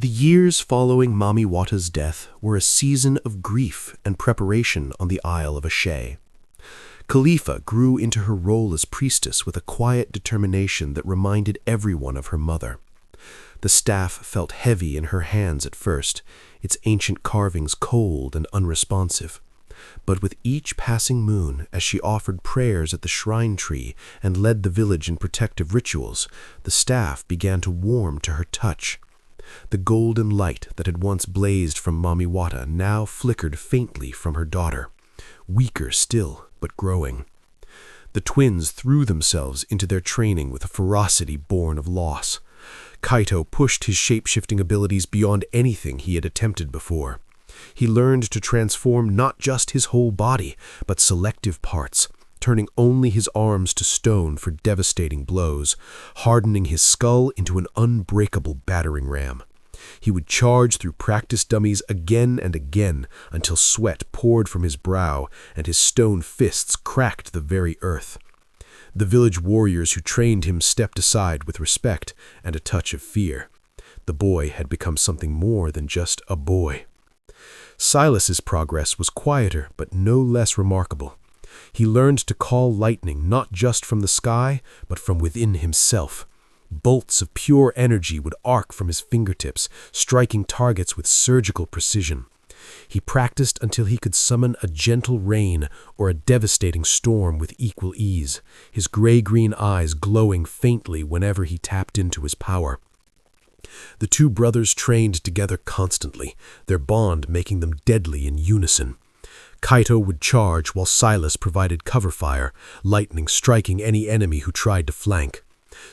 The years following Mami Wata's death were a season of grief and preparation on the Isle of Ashe. Khalifa grew into her role as priestess with a quiet determination that reminded everyone of her mother. The staff felt heavy in her hands at first, its ancient carvings cold and unresponsive. But with each passing moon, as she offered prayers at the shrine tree and led the village in protective rituals, the staff began to warm to her touch. The golden light that had once blazed from Mami Wata now flickered faintly from her daughter, weaker still, but growing. The twins threw themselves into their training with a ferocity born of loss. Kaito pushed his shape-shifting abilities beyond anything he had attempted before. He learned to transform not just his whole body, but selective parts, turning only his arms to stone for devastating blows, hardening his skull into an unbreakable battering ram. He would charge through practice dummies again and again until sweat poured from his brow and his stone fists cracked the very earth. The village warriors who trained him stepped aside with respect and a touch of fear. The boy had become something more than just a boy. Silas's progress was quieter but no less remarkable. He learned to call lightning not just from the sky, but from within himself. Bolts of pure energy would arc from his fingertips, striking targets with surgical precision. He practiced until he could summon a gentle rain or a devastating storm with equal ease, his gray-green eyes glowing faintly whenever he tapped into his power. The two brothers trained together constantly, their bond making them deadly in unison. Kaito would charge while Silas provided cover fire, lightning striking any enemy who tried to flank.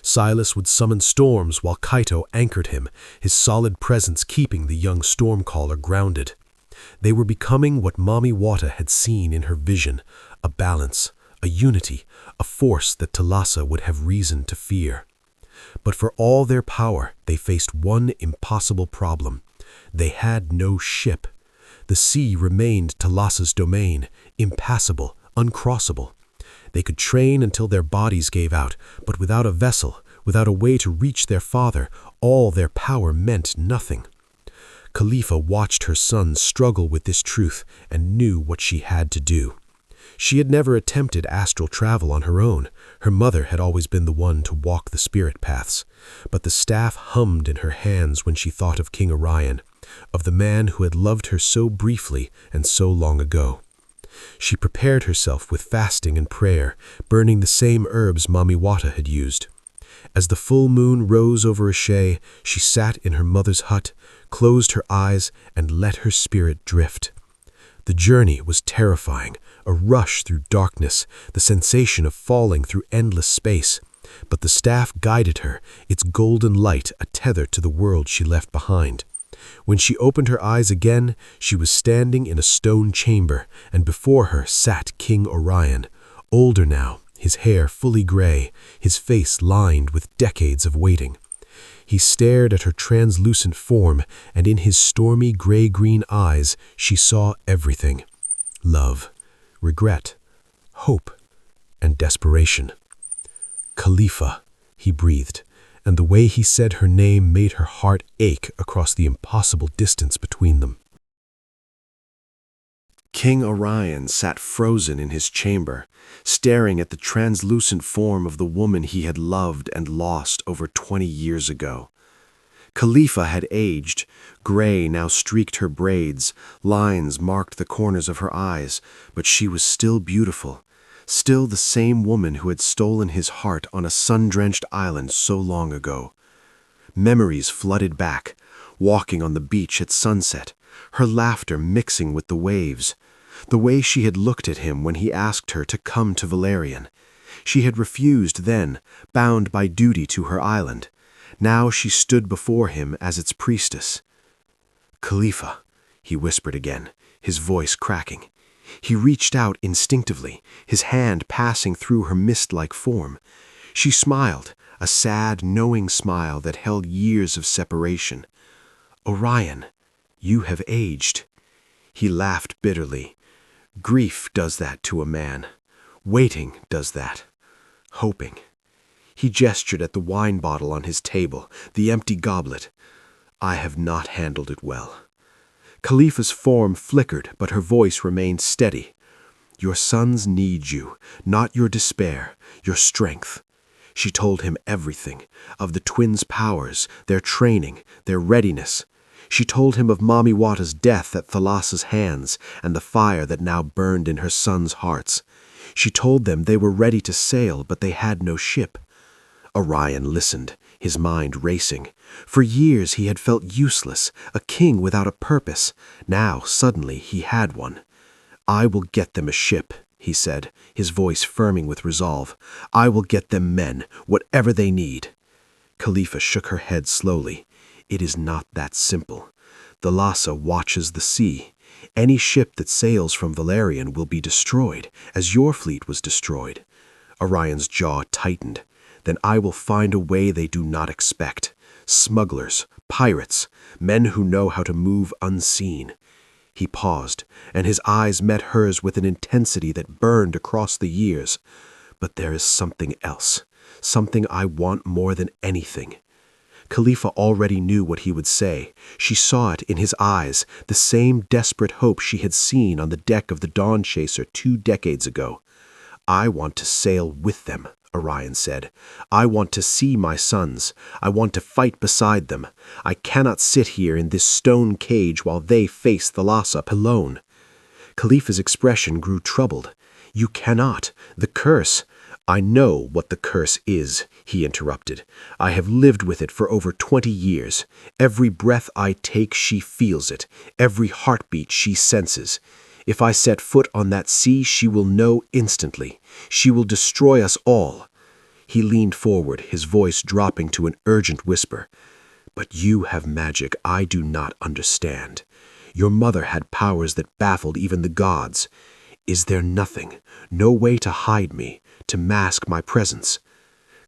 Silas would summon storms while Kaito anchored him, his solid presence keeping the young stormcaller grounded. They were becoming what Mami Wata had seen in her vision, a balance, a unity, a force that Thalassa would have reason to fear. But for all their power, they faced one impossible problem. They had no ship. The sea remained Thalassa's domain, impassable, uncrossable. They could train until their bodies gave out, but without a vessel, without a way to reach their father, all their power meant nothing. Khalifa watched her son struggle with this truth and knew what she had to do. She had never attempted astral travel on her own. Her mother had always been the one to walk the spirit paths. But the staff hummed in her hands when she thought of King Orion, of the man who had loved her so briefly and so long ago. She prepared herself with fasting and prayer, burning the same herbs Mami Wata had used. As the full moon rose over Ashe, she sat in her mother's hut, closed her eyes, and let her spirit drift. The journey was terrifying, a rush through darkness, the sensation of falling through endless space. But the staff guided her, its golden light a tether to the world she left behind. When she opened her eyes again, she was standing in a stone chamber, and before her sat King Orion, older now, his hair fully gray, his face lined with decades of waiting. He stared at her translucent form, and in his stormy gray-green eyes she saw everything: love, regret, hope, and desperation. "Khalifa," he breathed, and the way he said her name made her heart ache across the impossible distance between them. King Orion sat frozen in his chamber, staring at the translucent form of the woman he had loved and lost over 20 years ago. Khalifa had aged. Gray now streaked her braids, lines marked the corners of her eyes, but she was still beautiful, still the same woman who had stolen his heart on a sun-drenched island so long ago. Memories flooded back, walking on the beach at sunset, her laughter mixing with the waves. The way she had looked at him when he asked her to come to Valerian. She had refused then, bound by duty to her island. Now she stood before him as its priestess. "Khalifa," he whispered again, his voice cracking. He reached out instinctively, his hand passing through her mist-like form. She smiled, a sad, knowing smile that held years of separation. "Orion, you have aged." He laughed bitterly. "Grief does that to a man. Waiting does that. Hoping." He gestured at the wine bottle on his table, the empty goblet. I have not handled it well. Khalifa's form flickered, but her voice remained steady. Your sons need you, not your despair, your strength. She told him everything, of the twins' powers, their training, their readiness. She told him of Mami Wata's death at Thalassa's hands and the fire that now burned in her sons' hearts. She told them they were ready to sail, but they had no ship. Orion listened, his mind racing. For years he had felt useless, a king without a purpose. Now, suddenly, he had one. I will get them a ship, he said, his voice firming with resolve. I will get them men, whatever they need. Khalifa shook her head slowly. It is not that simple. Thalassa watches the sea. Any ship that sails from Valerian will be destroyed, as your fleet was destroyed. Orion's jaw tightened. Then I will find a way they do not expect. Smugglers, pirates, men who know how to move unseen. He paused, and his eyes met hers with an intensity that burned across the years. But there is something else, something I want more than anything. Khalifa already knew what he would say. She saw it in his eyes, the same desperate hope she had seen on the deck of the Dawn Chaser 2 decades ago. I want to sail with them, Orion said. I want to see my sons. I want to fight beside them. I cannot sit here in this stone cage while they face Thalassa alone. Khalifa's expression grew troubled. You cannot. The curse. I know what the curse is, he interrupted. I have lived with it for over 20 years. Every breath I take, she feels it. Every heartbeat she senses. If I set foot on that sea, she will know instantly. She will destroy us all. He leaned forward, his voice dropping to an urgent whisper. But you have magic I do not understand. Your mother had powers that baffled even the gods. Is there nothing, no way to hide me, to mask my presence?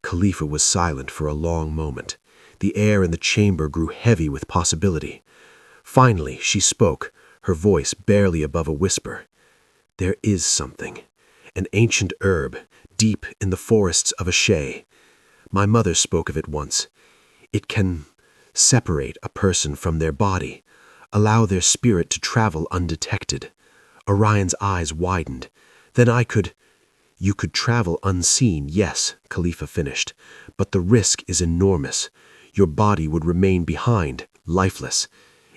Khalifa was silent for a long moment. The air in the chamber grew heavy with possibility. Finally, she spoke, her voice barely above a whisper. There is something, an ancient herb, deep in the forests of Ashe. My mother spoke of it once. It can separate a person from their body, allow their spirit to travel undetected. Orion's eyes widened. Then You could travel unseen, yes, Khalifa finished, but the risk is enormous. Your body would remain behind, lifeless.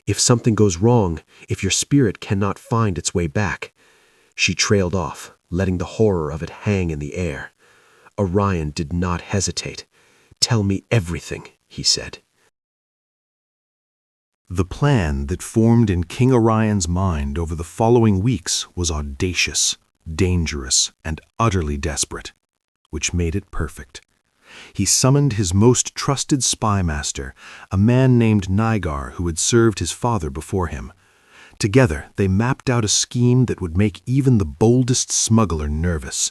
If something goes wrong, if your spirit cannot find its way back. She trailed off, letting the horror of it hang in the air. Orion did not hesitate. Tell me everything, he said. The plan that formed in King Orion's mind over the following weeks was audacious, dangerous, and utterly desperate, which made it perfect. He summoned his most trusted spy master, a man named Nygar who had served his father before him. Together, they mapped out a scheme that would make even the boldest smuggler nervous.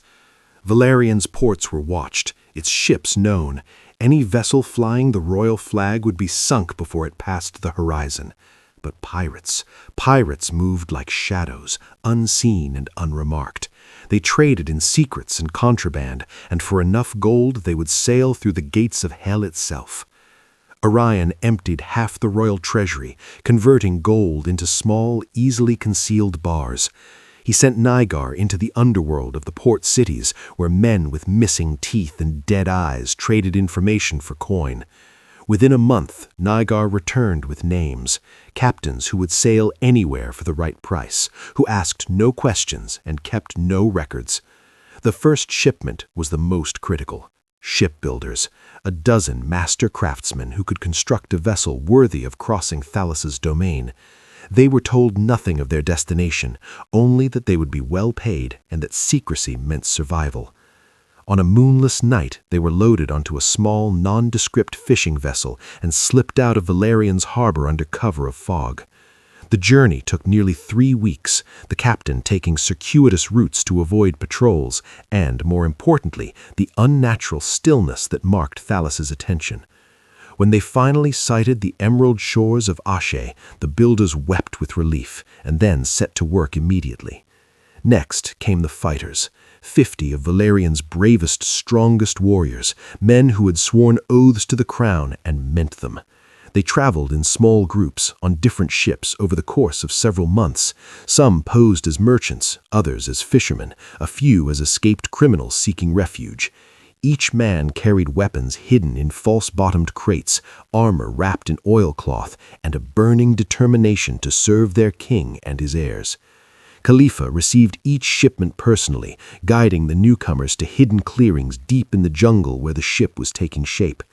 Valerian's ports were watched, its ships known. Any vessel flying the royal flag would be sunk before it passed the horizon. But pirates moved like shadows, unseen and unremarked. They traded in secrets and contraband, and for enough gold they would sail through the gates of hell itself. Orion emptied half the royal treasury, converting gold into small, easily concealed bars. He sent Nygar into the underworld of the port cities, where men with missing teeth and dead eyes traded information for coin. Within a month, Nygar returned with names, captains who would sail anywhere for the right price, who asked no questions and kept no records. The first shipment was the most critical. Shipbuilders, a dozen master craftsmen who could construct a vessel worthy of crossing Thalassa's domain. They were told nothing of their destination, only that they would be well paid and that secrecy meant survival. On a moonless night, they were loaded onto a small, nondescript fishing vessel and slipped out of Valerian's harbor under cover of fog. The journey took nearly 3 weeks, the captain taking circuitous routes to avoid patrols and, more importantly, the unnatural stillness that marked Thalassa's attention. When they finally sighted the emerald shores of Ashe, the builders wept with relief and then set to work immediately. Next came the fighters, 50 of Valerian's bravest, strongest warriors, men who had sworn oaths to the crown and meant them. They traveled in small groups on different ships over the course of several months. Some posed as merchants, others as fishermen, a few as escaped criminals seeking refuge. Each man carried weapons hidden in false-bottomed crates, armor wrapped in oilcloth, and a burning determination to serve their king and his heirs. Khalifa received each shipment personally, guiding the newcomers to hidden clearings deep in the jungle where the ship was taking shape.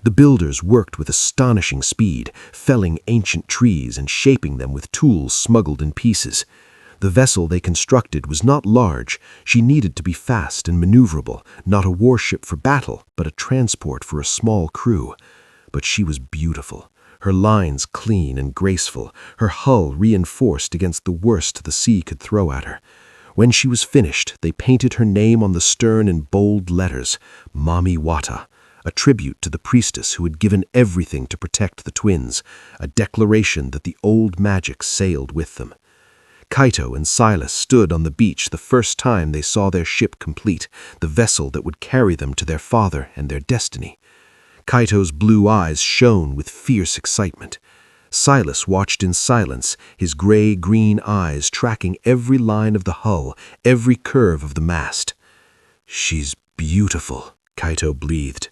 The builders worked with astonishing speed, felling ancient trees and shaping them with tools smuggled in pieces. The vessel they constructed was not large. She needed to be fast and maneuverable, not a warship for battle, but a transport for a small crew. But she was beautiful, her lines clean and graceful, her hull reinforced against the worst the sea could throw at her. When she was finished, they painted her name on the stern in bold letters, Mami Wata, a tribute to the priestess who had given everything to protect the twins, a declaration that the old magic sailed with them. Kaito and Silas stood on the beach the first time they saw their ship complete, the vessel that would carry them to their father and their destiny. Kaito's blue eyes shone with fierce excitement. Silas watched in silence, his gray-green eyes tracking every line of the hull, every curve of the mast. "She's beautiful," Kaito breathed.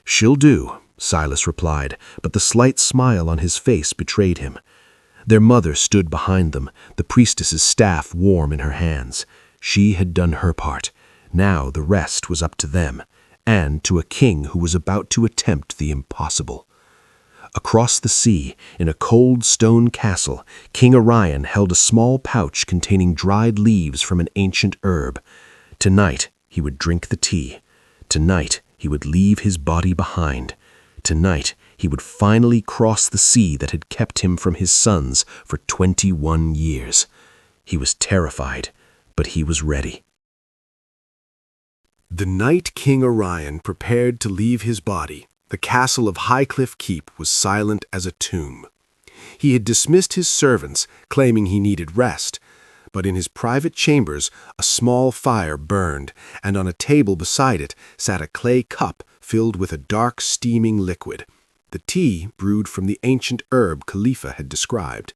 "She'll do," Silas replied, but the slight smile on his face betrayed him. Their mother stood behind them, the priestess's staff warm in her hands. She had done her part. Now the rest was up to them, and to a king who was about to attempt the impossible. Across the sea, in a cold stone castle, King Orion held a small pouch containing dried leaves from an ancient herb. Tonight, he would drink the tea. Tonight, he would leave his body behind. Tonight, he would finally cross the sea that had kept him from his sons for 21 years. He was terrified, but he was ready. The night King Orion prepared to leave his body, the castle of Highcliffe Keep was silent as a tomb. He had dismissed his servants, claiming he needed rest, but in his private chambers a small fire burned, and on a table beside it sat a clay cup filled with a dark steaming liquid, the tea brewed from the ancient herb Khalifa had described.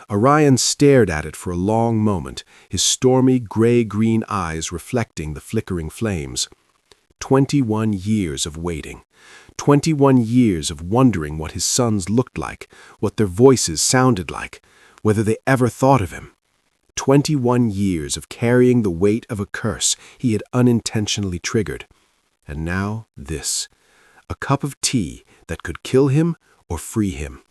Orion stared at it for a long moment, his stormy gray-green eyes reflecting the flickering flames. 21 years of waiting. 21 years of wondering what his sons looked like, what their voices sounded like, whether they ever thought of him. 21 years of carrying the weight of a curse he had unintentionally triggered. And now this, a cup of tea that could kill him or free him.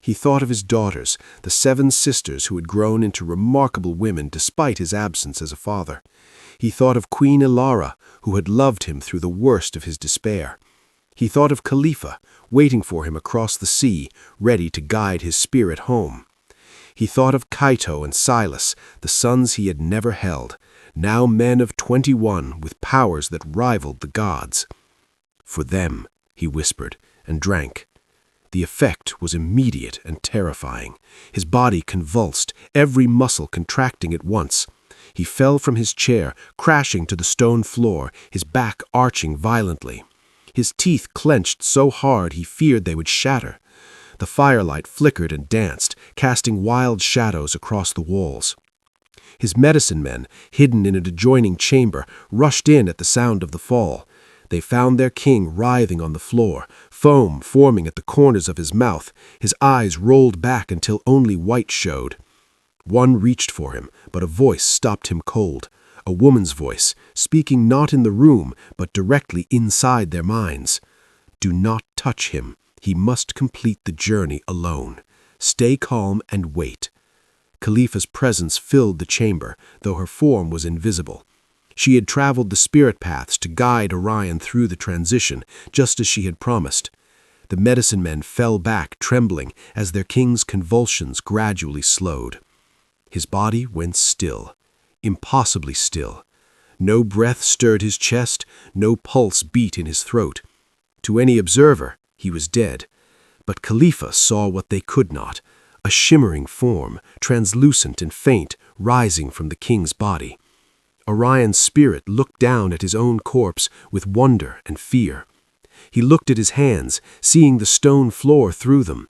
He thought of his daughters, the 7 sisters who had grown into remarkable women despite his absence as a father. He thought of Queen Ilara, who had loved him through the worst of his despair. He thought of Khalifa, waiting for him across the sea, ready to guide his spirit home. He thought of Kaito and Silas, the sons he had never held, now men of 21 with powers that rivaled the gods. "For them," he whispered, and drank. The effect was immediate and terrifying. His body convulsed, every muscle contracting at once. He fell from his chair, crashing to the stone floor, his back arching violently. His teeth clenched so hard he feared they would shatter. The firelight flickered and danced, casting wild shadows across the walls. His medicine men, hidden in an adjoining chamber, rushed in at the sound of the fall. They found their king writhing on the floor, foam forming at the corners of his mouth, his eyes rolled back until only white showed. One reached for him, but a voice stopped him cold, a woman's voice, speaking not in the room, but directly inside their minds. "Do not touch him. He must complete the journey alone. Stay calm and wait." Khalifa's presence filled the chamber, though her form was invisible. She had traveled the spirit paths to guide Orion through the transition, just as she had promised. The medicine men fell back, trembling, as their king's convulsions gradually slowed. His body went still, impossibly still. No breath stirred his chest, no pulse beat in his throat. To any observer, he was dead. But Khalifa saw what they could not, a shimmering form, translucent and faint, rising from the king's body. Orion's spirit looked down at his own corpse with wonder and fear. He looked at his hands, seeing the stone floor through them.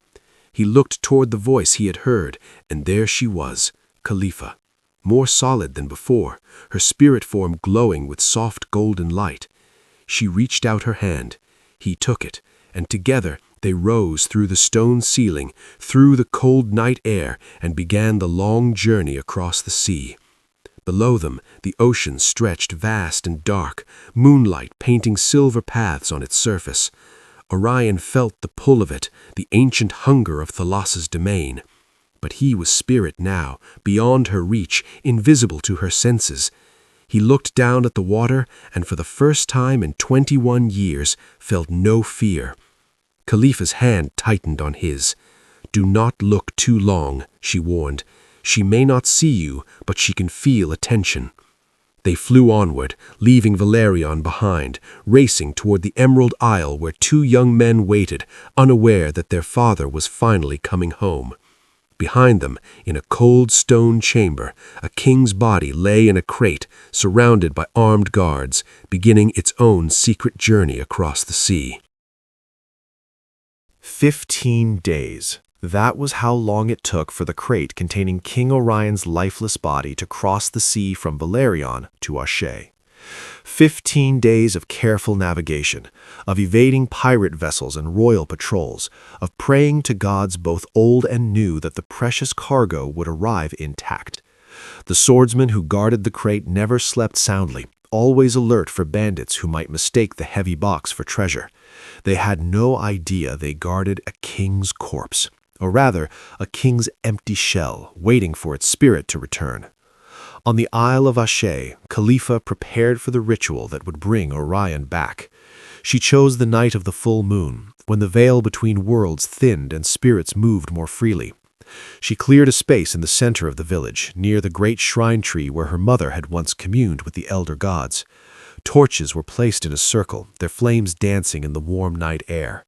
He looked toward the voice he had heard, and there she was, Khalifa, more solid than before, her spirit form glowing with soft golden light. She reached out her hand. He took it, and together they rose through the stone ceiling, through the cold night air, and began the long journey across the sea. Below them, the ocean stretched vast and dark, moonlight painting silver paths on its surface. Orion felt the pull of it, the ancient hunger of Thalas's domain. But he was spirit now, beyond her reach, invisible to her senses. He looked down at the water, and for the first time in 21 years, felt no fear. Khalifa's hand tightened on his. "Do not look too long," she warned. "She may not see you, but she can feel attention." They flew onward, leaving Valerion behind, racing toward the Emerald Isle where two young men waited, unaware that their father was finally coming home. Behind them, in a cold stone chamber, a king's body lay in a crate, surrounded by armed guards, beginning its own secret journey across the sea. 15 days. That was how long it took for the crate containing King Orion's lifeless body to cross the sea from Valerion to Ashe. 15 days of careful navigation, of evading pirate vessels and royal patrols, of praying to gods both old and new that the precious cargo would arrive intact. The swordsmen who guarded the crate never slept soundly, always alert for bandits who might mistake the heavy box for treasure. They had no idea they guarded a king's corpse, or rather, a king's empty shell, waiting for its spirit to return. On the Isle of Ashe, Khalifa prepared for the ritual that would bring Orion back. She chose the night of the full moon, when the veil between worlds thinned and spirits moved more freely. She cleared a space in the center of the village, near the great shrine tree where her mother had once communed with the elder gods. Torches were placed in a circle, their flames dancing in the warm night air.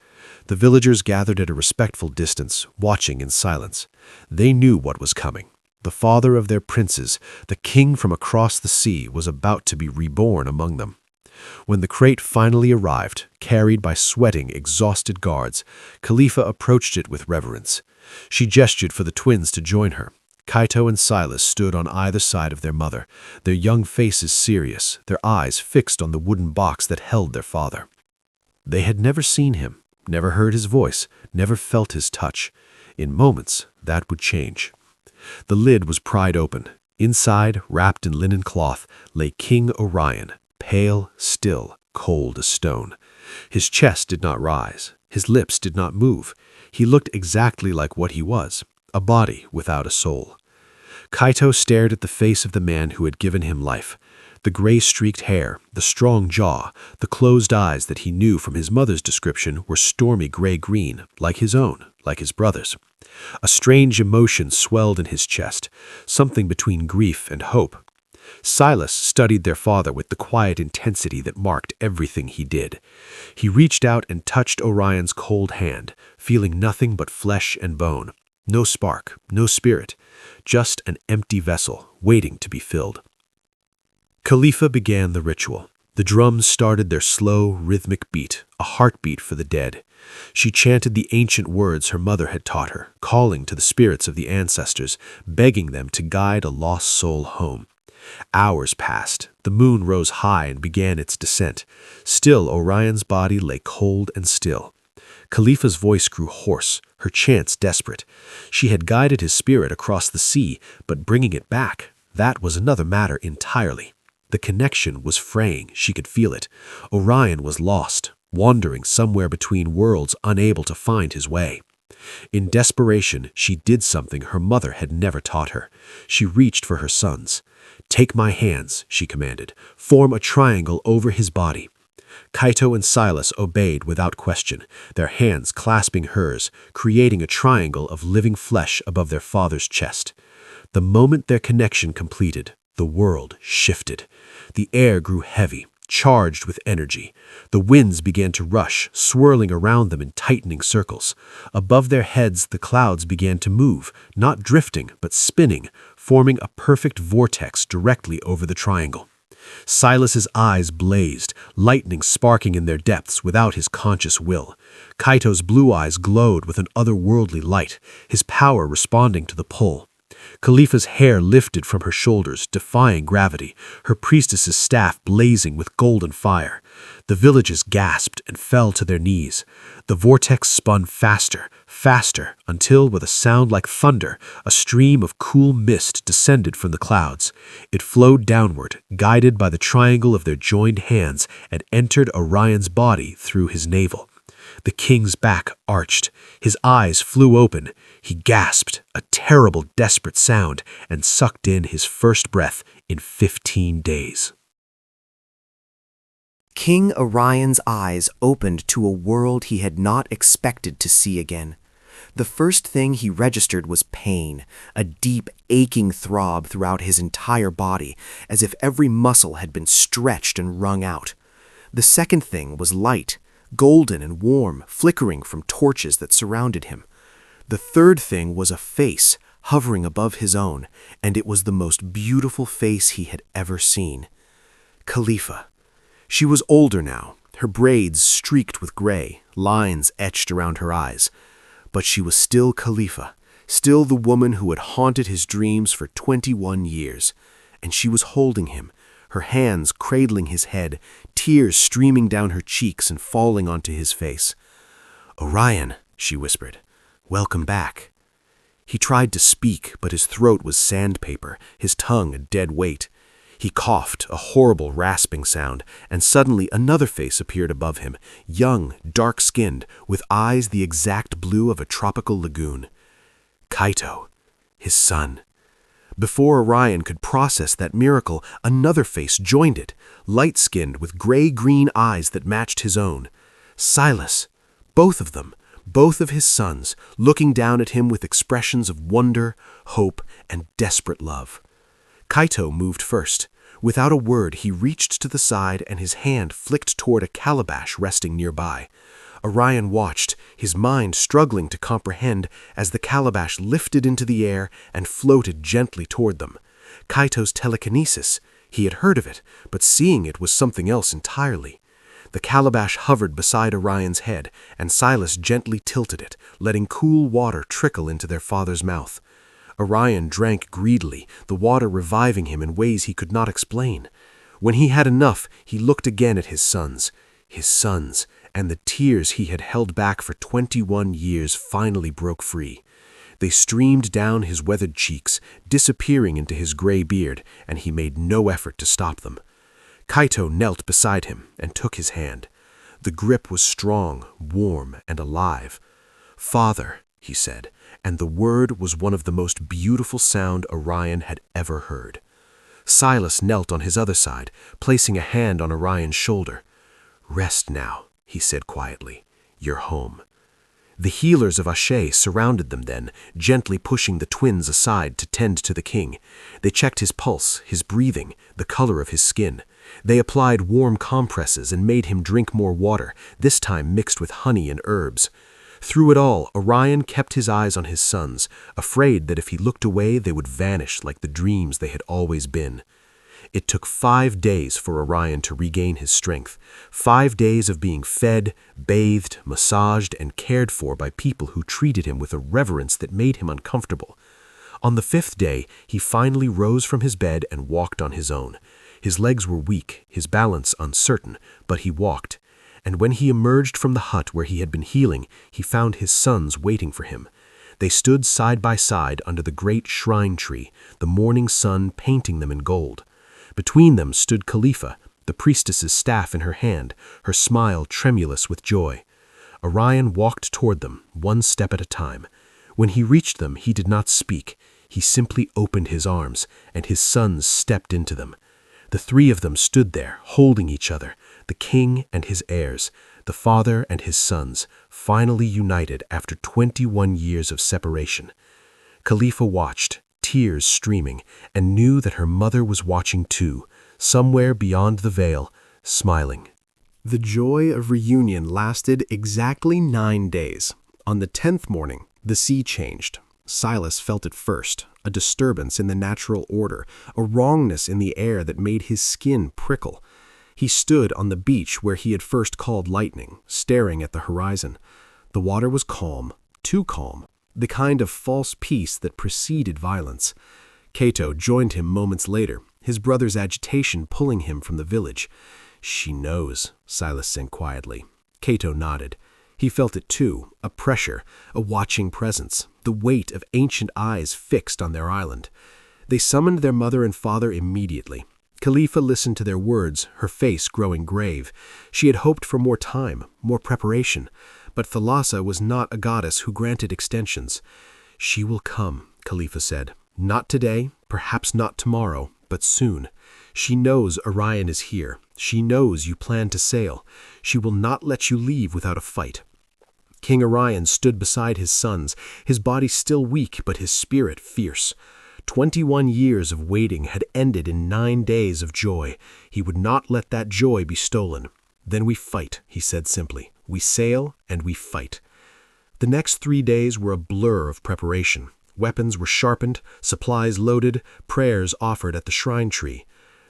The villagers gathered at a respectful distance, watching in silence. They knew what was coming. The father of their princes, the king from across the sea, was about to be reborn among them. When the crate finally arrived, carried by sweating, exhausted guards, Khalifa approached it with reverence. She gestured for the twins to join her. Kaito and Silas stood on either side of their mother, their young faces serious, their eyes fixed on the wooden box that held their father. They had never seen him, never heard his voice, never felt his touch. In moments, that would change. The lid was pried open. Inside, wrapped in linen cloth, lay King Orion, pale, still, cold as stone. His chest did not rise. His lips did not move. He looked exactly like what he was, a body without a soul. Kaito stared at the face of the man who had given him life. The gray-streaked hair, the strong jaw, the closed eyes that he knew from his mother's description were stormy gray-green, like his own, like his brother's. A strange emotion swelled in his chest, something between grief and hope. Silas studied their father with the quiet intensity that marked everything he did. He reached out and touched Orion's cold hand, feeling nothing but flesh and bone. No spark, no spirit, just an empty vessel waiting to be filled. Khalifa began the ritual. The drums started their slow, rhythmic beat, a heartbeat for the dead. She chanted the ancient words her mother had taught her, calling to the spirits of the ancestors, begging them to guide a lost soul home. Hours passed. The moon rose high and began its descent. Still, Orion's body lay cold and still. Khalifa's voice grew hoarse, her chants desperate. She had guided his spirit across the sea, but bringing it back, that was another matter entirely. The connection was fraying, she could feel it. Orion was lost, wandering somewhere between worlds, unable to find his way. In desperation, she did something her mother had never taught her. She reached for her sons. "Take my hands," she commanded. "Form a triangle over his body." Kaito and Silas obeyed without question, their hands clasping hers, creating a triangle of living flesh above their father's chest. The moment their connection completed, the world shifted. The air grew heavy, charged with energy. The winds began to rush, swirling around them in tightening circles. Above their heads, the clouds began to move, not drifting, but spinning, forming a perfect vortex directly over the triangle. Silas's eyes blazed, lightning sparking in their depths without his conscious will. Kaito's blue eyes glowed with an otherworldly light, his power responding to the pull. Khalifa's hair lifted from her shoulders, defying gravity, her priestess's staff blazing with golden fire. The villagers gasped and fell to their knees. The vortex spun faster, faster, until, with a sound like thunder, a stream of cool mist descended from the clouds. It flowed downward, guided by the triangle of their joined hands, and entered Orion's body through his navel. The king's back arched. His eyes flew open. He gasped, a terrible, desperate sound, and sucked in his first breath in 15 days. King Orion's eyes opened to a world he had not expected to see again. The first thing he registered was pain, a deep, aching throb throughout his entire body, as if every muscle had been stretched and wrung out. The second thing was light, golden and warm, flickering from torches that surrounded him. The third thing was a face hovering above his own, and it was the most beautiful face he had ever seen. Khalifa. She was older now, her braids streaked with gray, lines etched around her eyes. But she was still Khalifa, still the woman who had haunted his dreams for 21 years. And she was holding him, her hands cradling his head, tears streaming down her cheeks and falling onto his face. "Orion," she whispered, "welcome back." He tried to speak, but his throat was sandpaper, his tongue a dead weight. He coughed, a horrible rasping sound, and suddenly another face appeared above him, young, dark-skinned, with eyes the exact blue of a tropical lagoon. Kaito, his son. Before Orion could process that miracle, another face joined it, light-skinned with gray-green eyes that matched his own. Silas, both of them, both of his sons, looking down at him with expressions of wonder, hope, and desperate love. Kaito moved first. Without a word, he reached to the side and his hand flicked toward a calabash resting nearby. Orion watched, his mind struggling to comprehend as the calabash lifted into the air and floated gently toward them. Kaito's telekinesis, he had heard of it, but seeing it was something else entirely. The calabash hovered beside Orion's head, and Silas gently tilted it, letting cool water trickle into their father's mouth. Orion drank greedily, the water reviving him in ways he could not explain. When he had enough, he looked again at his sons, and the tears he had held back for 21 years finally broke free. They streamed down his weathered cheeks, disappearing into his gray beard, and he made no effort to stop them. Kaito knelt beside him and took his hand. The grip was strong, warm, and alive. "Father," he said, and the word was one of the most beautiful sound Orion had ever heard. Silas knelt on his other side, placing a hand on Orion's shoulder. "Rest now," he said quietly. "You're home." The healers of Ashe surrounded them then, gently pushing the twins aside to tend to the king. They checked his pulse, his breathing, the color of his skin. They applied warm compresses and made him drink more water, this time mixed with honey and herbs. Through it all, Orion kept his eyes on his sons, afraid that if he looked away they would vanish like the dreams they had always been. It took 5 days for Orion to regain his strength, 5 days of being fed, bathed, massaged, and cared for by people who treated him with a reverence that made him uncomfortable. On the 5th day, he finally rose from his bed and walked on his own. His legs were weak, his balance uncertain, but he walked. And when he emerged from the hut where he had been healing, he found his sons waiting for him. They stood side by side under the great shrine tree, the morning sun painting them in gold. Between them stood Khalifa, the priestess's staff in her hand, her smile tremulous with joy. Orion walked toward them, one step at a time. When he reached them, he did not speak. He simply opened his arms, and his sons stepped into them. The 3 of them stood there, holding each other, the king and his heirs, the father and his sons, finally united after 21 years of separation. Khalifa watched, tears streaming, and knew that her mother was watching too, somewhere beyond the veil, smiling. The joy of reunion lasted exactly 9 days. On the 10th morning, the sea changed. Silas felt it first, a disturbance in the natural order, a wrongness in the air that made his skin prickle. He stood on the beach where he had first called lightning, staring at the horizon. The water was calm, too calm, the kind of false peace that preceded violence. Cato joined him moments later, his brother's agitation pulling him from the village. "She knows," Silas said quietly. Cato nodded. He felt it too, a pressure, a watching presence, the weight of ancient eyes fixed on their island. They summoned their mother and father immediately. Khalifa listened to their words, her face growing grave. She had hoped for more time, more preparation, but Thalassa was not a goddess who granted extensions. "She will come," Khalifa said. "Not today, perhaps not tomorrow, but soon. She knows Orion is here. She knows you plan to sail. She will not let you leave without a fight." King Orion stood beside his sons, his body still weak but his spirit fierce. 21 years of waiting had ended in 9 days of joy. He would not let that joy be stolen. "Then we fight," he said simply. "We sail and we fight." The next 3 days were a blur of preparation. Weapons were sharpened, supplies loaded, prayers offered at the shrine tree.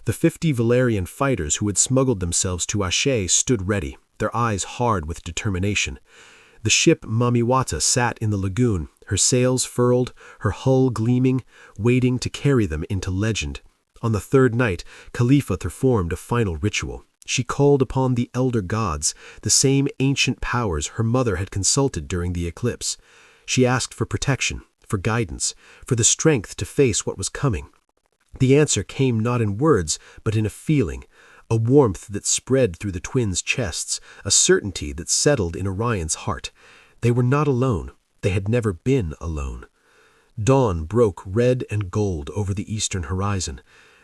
The 50 Valerian fighters who had smuggled themselves to Ashe stood ready, their eyes hard with determination. The ship Mamiwata sat in the lagoon, her sails furled, her hull gleaming, waiting to carry them into legend. On the 3rd night, Khalifa performed a final ritual. She called upon the elder gods, the same ancient powers her mother had consulted during the eclipse. She asked for protection, for guidance, for the strength to face what was coming. The answer came not in words, but in a feeling, a warmth that spread through the twins' chests, a certainty that settled in Orion's heart. They were not alone. They had never been alone. Dawn broke red and gold over the eastern horizon.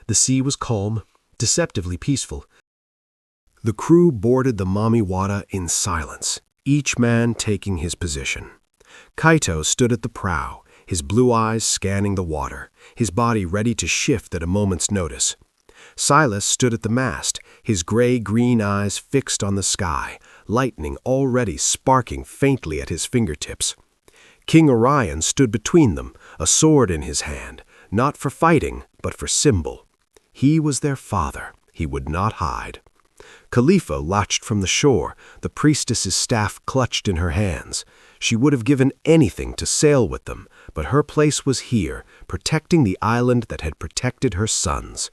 The sea was calm, deceptively peaceful. The crew boarded the Mamiwata in silence, each man taking his position. Kaito stood at the prow, his blue eyes scanning the water, his body ready to shift at a moment's notice. Silas stood at the mast, his gray-green eyes fixed on the sky, lightning already sparking faintly at his fingertips. King Orion stood between them, a sword in his hand, not for fighting, but for symbol. He was their father. He would not hide. Khalifa latched from the shore, the priestess's staff clutched in her hands. She would have given anything to sail with them, but her place was here, protecting the island that had protected her sons.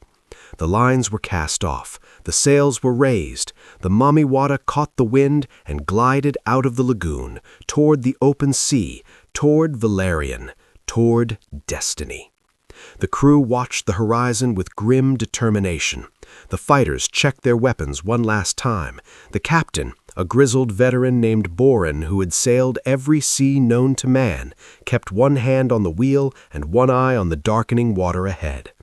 The lines were cast off, the sails were raised, the Mamiwata caught the wind and glided out of the lagoon, toward the open sea, toward Valerian, toward destiny. The crew watched the horizon with grim determination. The fighters checked their weapons one last time. The captain, a grizzled veteran named Boren who had sailed every sea known to man, kept one hand on the wheel and one eye on the darkening water ahead.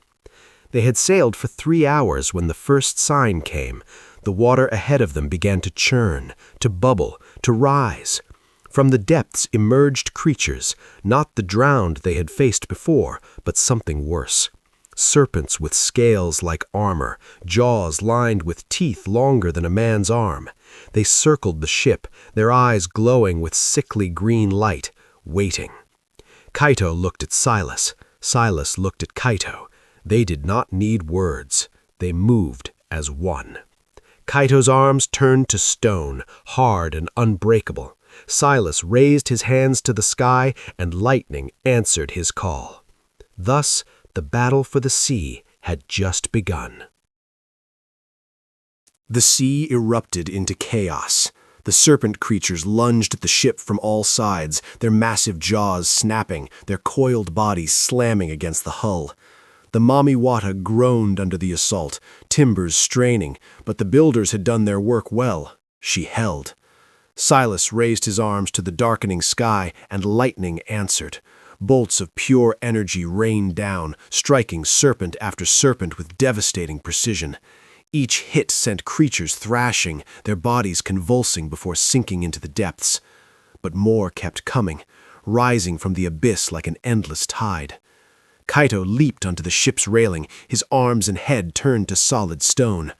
They had sailed for 3 hours when the first sign came. The water ahead of them began to churn, to bubble, to rise. From the depths emerged creatures, not the drowned they had faced before, but something worse. Serpents with scales like armor, jaws lined with teeth longer than a man's arm. They circled the ship, their eyes glowing with sickly green light, waiting. Kaito looked at Silas. Silas looked at Kaito. They did not need words. They moved as one. Kaito's arms turned to stone, hard and unbreakable. Silas raised his hands to the sky, and lightning answered his call. Thus, the battle for the sea had just begun. The sea erupted into chaos. The serpent creatures lunged at the ship from all sides, their massive jaws snapping, their coiled bodies slamming against the hull. The Mamiwata groaned under the assault, timbers straining, but the builders had done their work well. She held. Silas raised his arms to the darkening sky, and lightning answered. Bolts of pure energy rained down, striking serpent after serpent with devastating precision. Each hit sent creatures thrashing, their bodies convulsing before sinking into the depths. But more kept coming, rising from the abyss like an endless tide. Kaito leaped onto the ship's railing, his arms and head turned to solid stone.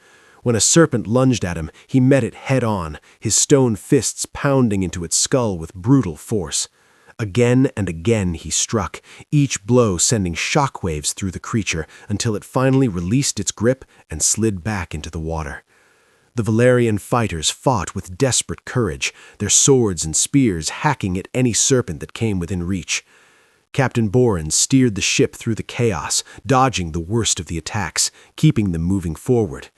When a serpent lunged at him, he met it head-on, his stone fists pounding into its skull with brutal force. Again and again he struck, each blow sending shockwaves through the creature until it finally released its grip and slid back into the water. The Valerian fighters fought with desperate courage, their swords and spears hacking at any serpent that came within reach. Captain Boren steered the ship through the chaos, dodging the worst of the attacks, keeping them moving forward.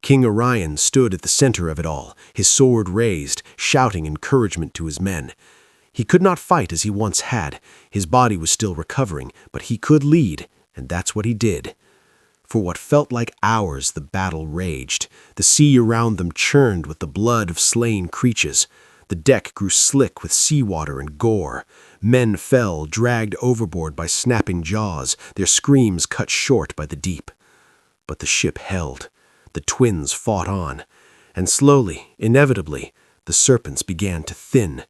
King Orion stood at the center of it all, his sword raised, shouting encouragement to his men. He could not fight as he once had. His body was still recovering, but he could lead, and that's what he did. For what felt like hours, the battle raged. The sea around them churned with the blood of slain creatures. The deck grew slick with seawater and gore. Men fell, dragged overboard by snapping jaws, their screams cut short by the deep. But the ship held. The twins fought on. And slowly, inevitably, the serpents began to thin.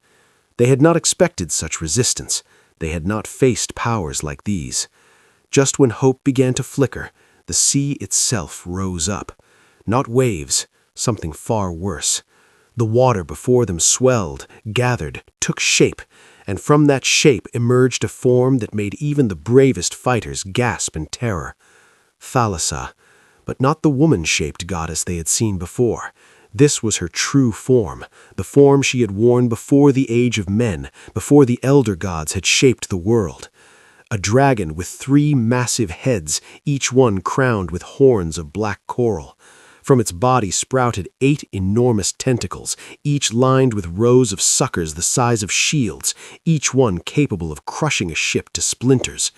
They had not expected such resistance. They had not faced powers like these. Just when hope began to flicker, the sea itself rose up. Not waves, something far worse. The water before them swelled, gathered, took shape, and from that shape emerged a form that made even the bravest fighters gasp in terror. Thalassa, but not the woman-shaped goddess they had seen before. This was her true form, the form she had worn before the age of men, before the elder gods had shaped the world. A dragon with 3 massive heads, each one crowned with horns of black coral. From its body sprouted 8 enormous tentacles, each lined with rows of suckers the size of shields, each one capable of crushing a ship to splinters.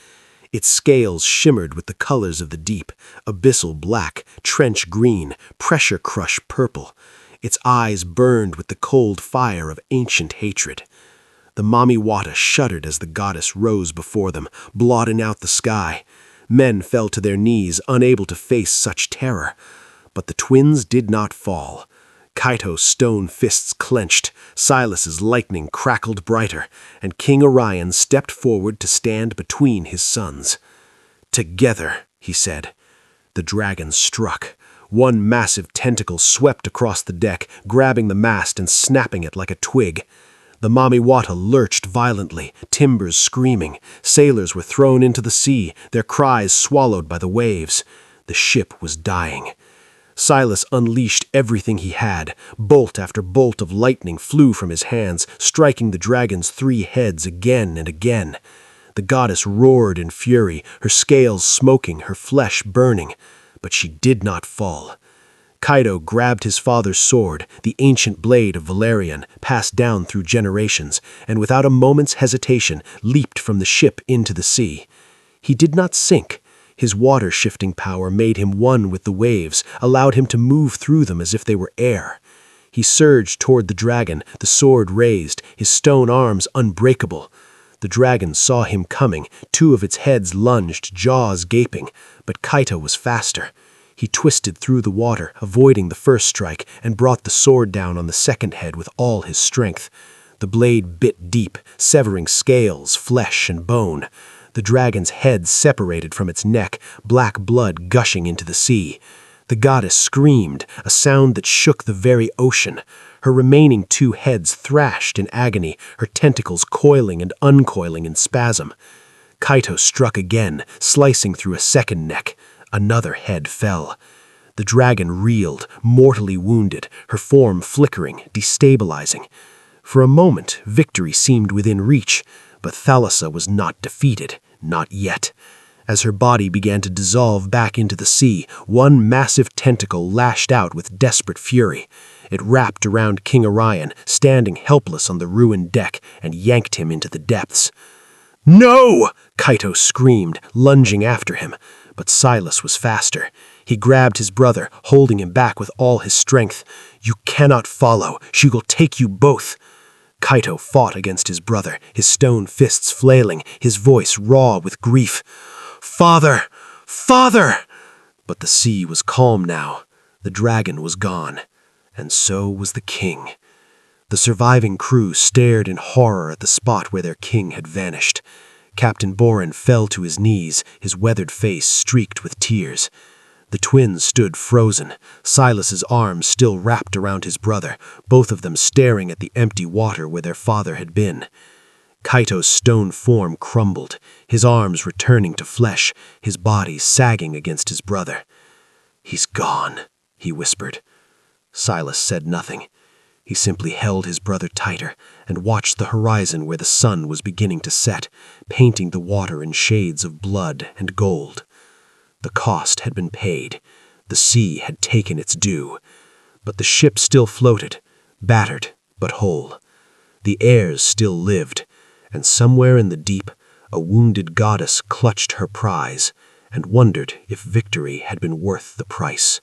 Its scales shimmered with the colors of the deep, abyssal black, trench green, pressure crush purple. Its eyes burned with the cold fire of ancient hatred. The Mami Wata shuddered as the goddess rose before them, blotting out the sky. Men fell to their knees, unable to face such terror. But the twins did not fall. Kaito's stone fists clenched, Silas's lightning crackled brighter, and King Orion stepped forward to stand between his sons. "Together," he said. The dragon struck. One massive tentacle swept across the deck, grabbing the mast and snapping it like a twig. The Mami Wata lurched violently, timbers screaming. Sailors were thrown into the sea, their cries swallowed by the waves. The ship was dying. Silas unleashed everything he had. Bolt after bolt of lightning flew from his hands, striking the dragon's 3 heads again and again. The goddess roared in fury, her scales smoking, her flesh burning. But she did not fall. Kaito grabbed his father's sword, the ancient blade of Valerian, passed down through generations, and without a moment's hesitation leaped from the ship into the sea. He did not sink. His water-shifting power made him one with the waves, allowed him to move through them as if they were air. He surged toward the dragon, the sword raised, his stone arms unbreakable. The dragon saw him coming, 2 of its heads lunged, jaws gaping, but Kaito was faster. He twisted through the water, avoiding the first strike, and brought the sword down on the second head with all his strength. The blade bit deep, severing scales, flesh, and bone. The dragon's head separated from its neck, black blood gushing into the sea. The goddess screamed, a sound that shook the very ocean. Her remaining 2 heads thrashed in agony, her tentacles coiling and uncoiling in spasm. Kaito struck again, slicing through a second neck. Another head fell. The dragon reeled, mortally wounded, her form flickering, destabilizing. For a moment, victory seemed within reach, but Thalassa was not defeated, not yet. As her body began to dissolve back into the sea, one massive tentacle lashed out with desperate fury. It wrapped around King Orion, standing helpless on the ruined deck, and yanked him into the depths. "No!" Kaito screamed, lunging after him. But Silas was faster. He grabbed his brother, holding him back with all his strength. "You cannot follow. She will take you both." Kaito fought against his brother, his stone fists flailing, his voice raw with grief. "Father! Father!" But the sea was calm now. The dragon was gone. And so was the king. The surviving crew stared in horror at the spot where their king had vanished. Captain Boren fell to his knees, his weathered face streaked with tears. The twins stood frozen, Silas's arms still wrapped around his brother, both of them staring at the empty water where their father had been. Kaito's stone form crumbled, his arms returning to flesh, his body sagging against his brother. "He's gone," he whispered. Silas said nothing. He simply held his brother tighter and watched the horizon where the sun was beginning to set, painting the water in shades of blood and gold. The cost had been paid. The sea had taken its due. But the ship still floated, battered but whole. The heirs still lived, and somewhere in the deep, a wounded goddess clutched her prize and wondered if victory had been worth the price.